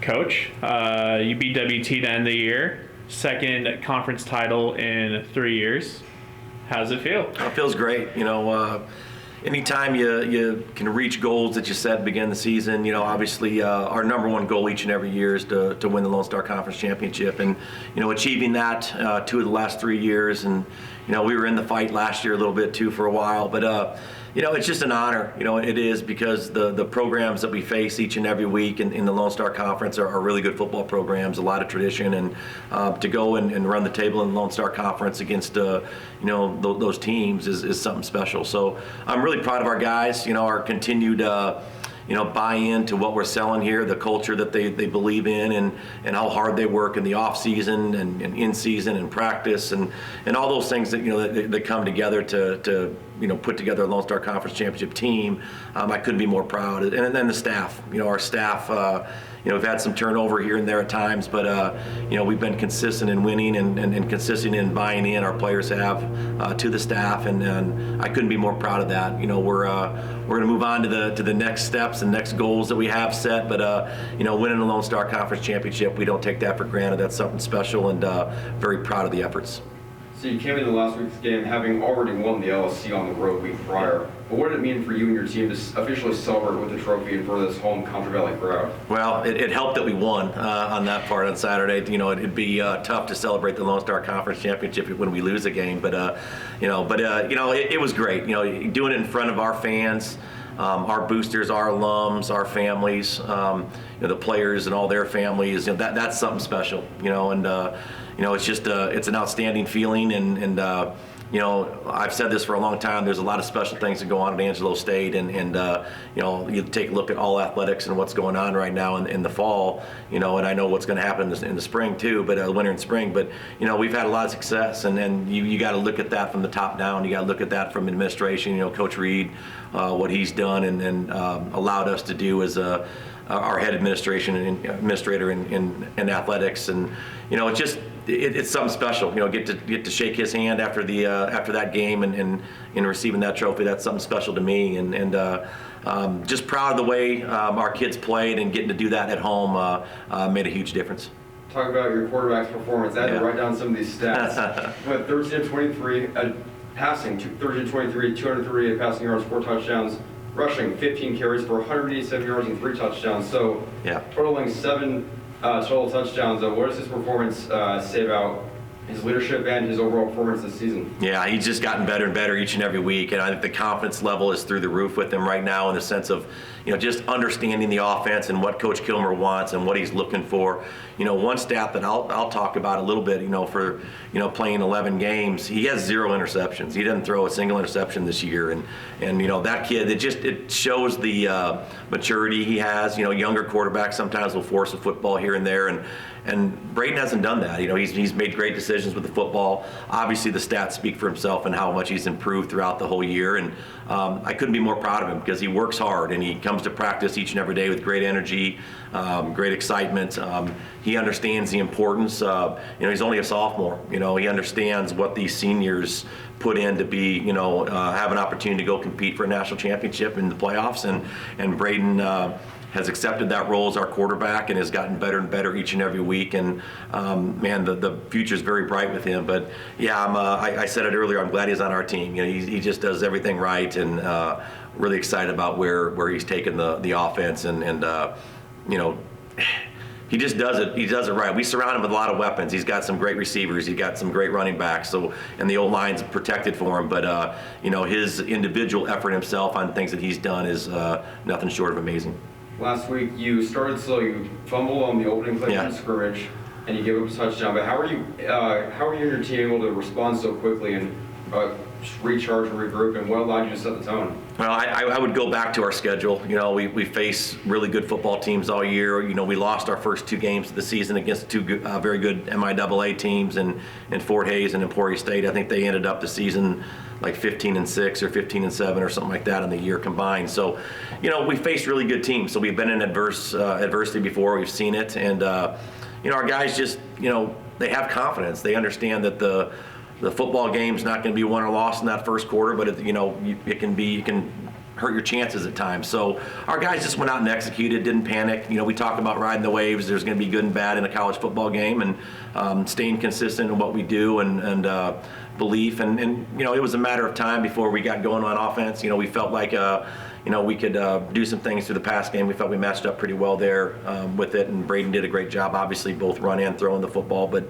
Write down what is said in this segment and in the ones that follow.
coach. You beat WT to end the year, second conference title in 3 years. How's it feel? It feels great. Anytime you can reach goals that you set at the beginning of the season, obviously our number one goal each and every year is to win the Lone Star Conference Championship. And, achieving that 2 of the last 3 years. And, we were in the fight last year a little bit too for a while. But, it's just an honor. It is, because the programs that we face each and every week in the Lone Star Conference are really good football programs, a lot of tradition. And to go and run the table in the Lone Star Conference against, those teams is something special. So I'm really proud of our guys, our continued buy into what we're selling here, the culture that they believe in, and how hard they work in the off season and in season and practice and all those things that that come together to put together a Lone Star Conference Championship team. I couldn't be more proud. And then the staff, our staff. We've had some turnover here and there at times, but we've been consistent in winning and consistent in buying in. Our players have to the staff, and I couldn't be more proud of that. We're going to move on to the next steps and next goals that we have set. But winning the Lone Star Conference Championship, we don't take that for granted. That's something special, and very proud of the efforts. So you came into last week's game having already won the LSC on the road week prior. But what did it mean for you and your team to officially celebrate with the trophy in front of this home Contra Valley crowd? Well, it helped that we won on that part on Saturday. It'd be tough to celebrate the Lone Star Conference Championship when we lose a game. But it was great. Doing it in front of our fans. Our boosters, our alums, our families, the players and all their families, that's something special, it's just it's an outstanding feeling, and I've said this for a long time. There's a lot of special things that go on at Angelo State, and you take a look at all athletics and what's going on right now in the fall, and I know what's going to happen in the spring too, but winter and spring. But we've had a lot of success, and then you got to look at that from the top down. You got to look at that from administration. Coach Reed, what he's done and allowed us to do as our head administrator in athletics, and it's something special. Get to shake his hand after that game and receiving that trophy. That's something special to me, and just proud of the way our kids played, and getting to do that at home made a huge difference. Talk about your quarterback's performance. I had to write down some of these stats. Went 13 of 23 passing, 13 of 23, 238 passing yards, 4 touchdowns. Rushing, 15 carries for 187 yards and 3 touchdowns. So totaling 7 total touchdowns. What does his performance say about his leadership and his overall performance this season? Yeah, he's just gotten better and better each and every week, and I think the confidence level is through the roof with him right now, in the sense of just understanding the offense and what Coach Kilmer wants and what he's looking for. One stat that I'll talk about a little bit, for playing 11 games, he has 0 interceptions. He didn't throw a single interception this year, and that kid, it shows the maturity he has. Younger quarterbacks sometimes will force a football here and there, and Braden hasn't done that. He's made great decisions with the football. Obviously, the stats speak for himself and how much he's improved throughout the whole year. And I couldn't be more proud of him, because he works hard and he comes to practice each and every day with great energy, great excitement. He understands the importance. He's only a sophomore. He understands what these seniors put in to be, have an opportunity to go compete for a national championship in the playoffs. And Braden has accepted that role as our quarterback and has gotten better and better each and every week. And the future is very bright with him. But yeah, I said it earlier, I'm glad he's on our team. He just does everything right, and really excited about where he's taken the offense, and he just does it. He does it right. We surround him with a lot of weapons. He's got some great receivers. He's got some great running backs. And the old line's protected for him. But his individual effort himself on things that he's done is nothing short of amazing. Last week you started slow. You fumbled on the opening play from scrimmage, and you gave up a touchdown. But how are you and your team able to respond so quickly and recharge and regroup, and what allowed you to set the tone? Well, I would go back to our schedule. We face really good football teams all year. We lost our first 2 games of the season against 2 very good MIAA teams in Fort Hays and Emporia State. I think they ended up the season like 15-6 or 15-7 or something like that in the year combined. So, we faced really good teams. So we've been in adversity before. We've seen it, and our guys just they have confidence. They understand that the football game's not going to be won or lost in that first quarter, but you can hurt your chances at times. So our guys just went out and executed, didn't panic. You know, we talk about riding the waves. There's going to be good and bad in a college football game, and staying consistent in what we do and belief. And you know, it was a matter of time before we got going on offense. You know, we felt like you know, we could do some things through the pass game. We felt we matched up pretty well there with it, and Braden did a great job, obviously, both run and throwing the football. But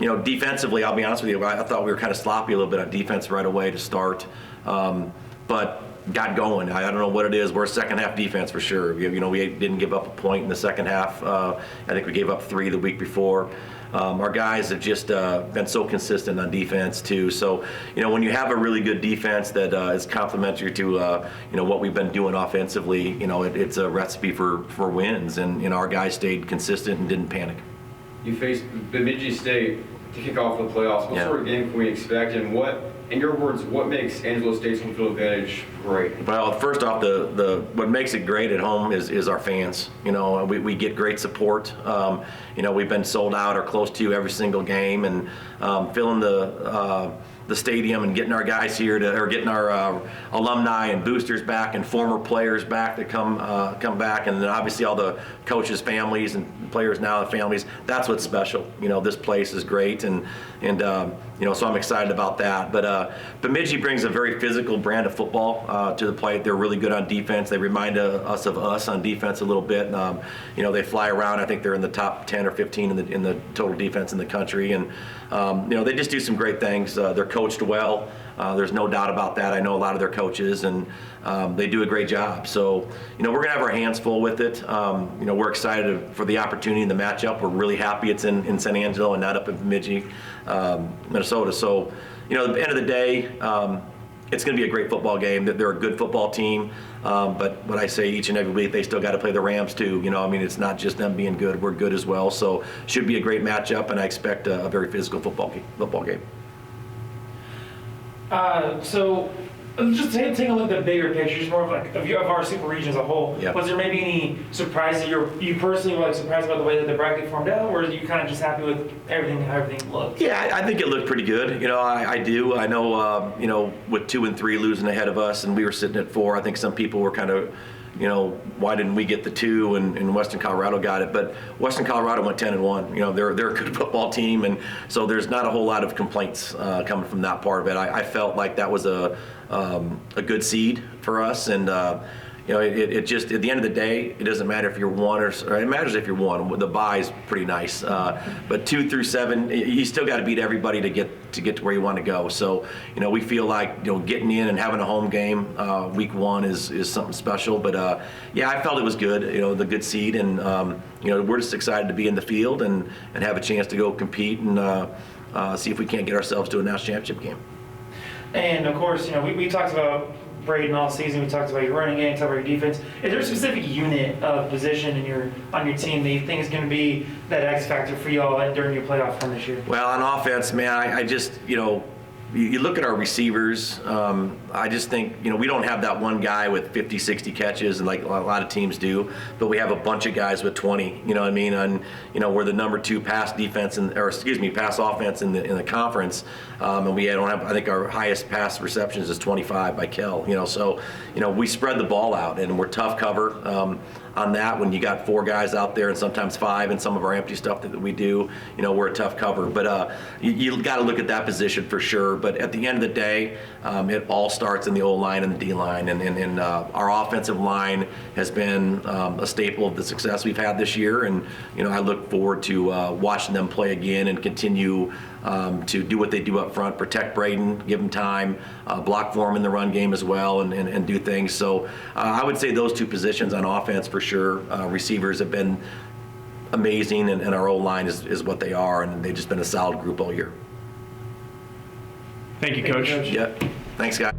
you know, defensively, I'll be honest with you, I thought we were kind of sloppy a little bit on defense right away to start, but got going. I don't know what it is. We're a second half defense for sure. You know, we didn't give up a point in the second half. I think we gave up 3 the week before. Our guys have just been so consistent on defense too. So, you know, when you have a really good defense that is complementary to, you know, what we've been doing offensively, you know, it's a recipe for wins. And, you know, our guys stayed consistent and didn't panic. You faced Bemidji State to kick off the playoffs. What Yeah. sort of game can we expect, and what, in your words, what makes Angelo State's home field advantage great? Well, first off, the what makes it great at home is our fans. You know, we get great support. You know, we've been sold out or close to every single game, and filling the stadium and getting our guys here or getting our alumni and boosters back and former players back that come back, and then obviously all the coaches' families and players now, the families. That's what's special. You know, this place is great, and you know, so I'm excited about that. But Bemidji brings a very physical brand of football to the plate. They're really good on defense. They remind us of us on defense a little bit. You know, they fly around. I think they're in the top 10 or 15 in the total defense in the country, and you know, they just do some great things. They're coached well. There's no doubt about that. I know a lot of their coaches, and they do a great job. So, you know, we're gonna have our hands full with it. You know, we're excited for the opportunity and the matchup. We're really happy it's in San Angelo and not up in Bemidji, Minnesota. So, you know, at the end of the day, it's going to be a great football game. They're a good football team, but what I say each and every week, they still got to play the Rams too. You know, I mean, it's not just them being good; we're good as well. So, should be a great matchup, and I expect a very physical football game. So just take a look at the bigger picture, just more of like of our super region as a whole. Yeah. Was there maybe any surprise that you personally were like surprised about the way that the bracket formed out, or are you kind of just happy with how everything looked? Yeah, I think it looked pretty good. You know, I do. I know, you know, with 2 and 3 losing ahead of us, and we were sitting at 4. I think some people were kind of, you know, why didn't we get the 2 and Western Colorado got it? But Western Colorado went 10-1. You know, they're a good football team, and so there's not a whole lot of complaints coming from that part of it. I felt like that was a good seed for us, and you know, it just at the end of the day, it doesn't matter if you're 1 or it matters if you're 1. The bye is pretty nice, but 2 through 7, you still got to beat everybody to get to where you want to go. So, you know, we feel like, you know, getting in and having a home game week 1 is something special. But yeah, I felt it was good. You know, the good seed, and you know, we're just excited to be in the field and have a chance to go compete and see if we can't get ourselves to a national championship game. And of course, you know, we talked about Braden all season. We talked about your running game, talked about your defense. Is there a specific unit of position on your team that you think is going to be that X factor for y'all during your playoff run this year? Well, on offense, man, I just, you know, you look at our receivers, I just think, you know, we don't have that one guy with 50, 60 catches and like a lot of teams do, but we have a bunch of guys with 20, you know what I mean? And, you know, we're the number 2 pass offense in the conference. And we don't have, I think our highest pass receptions is 25 by Kell, you know, so, you know, we spread the ball out and we're tough cover. On that, when you got 4 guys out there and sometimes 5 and some of our empty stuff that we do, you know, we're a tough cover. But you got to look at that position for sure. But at the end of the day, it all starts in the O-line and the D-line. And our offensive line has been a staple of the success we've had this year. And, you know, I look forward to watching them play again and continue to do what they do up front, protect Braden, give him time, block for him in the run game as well, and do things. So I would say those 2 positions on offense for sure. Receivers have been amazing, and our O-line is what they are, and they've just been a solid group all year. Thank you, Coach. Yep. Thanks, guys.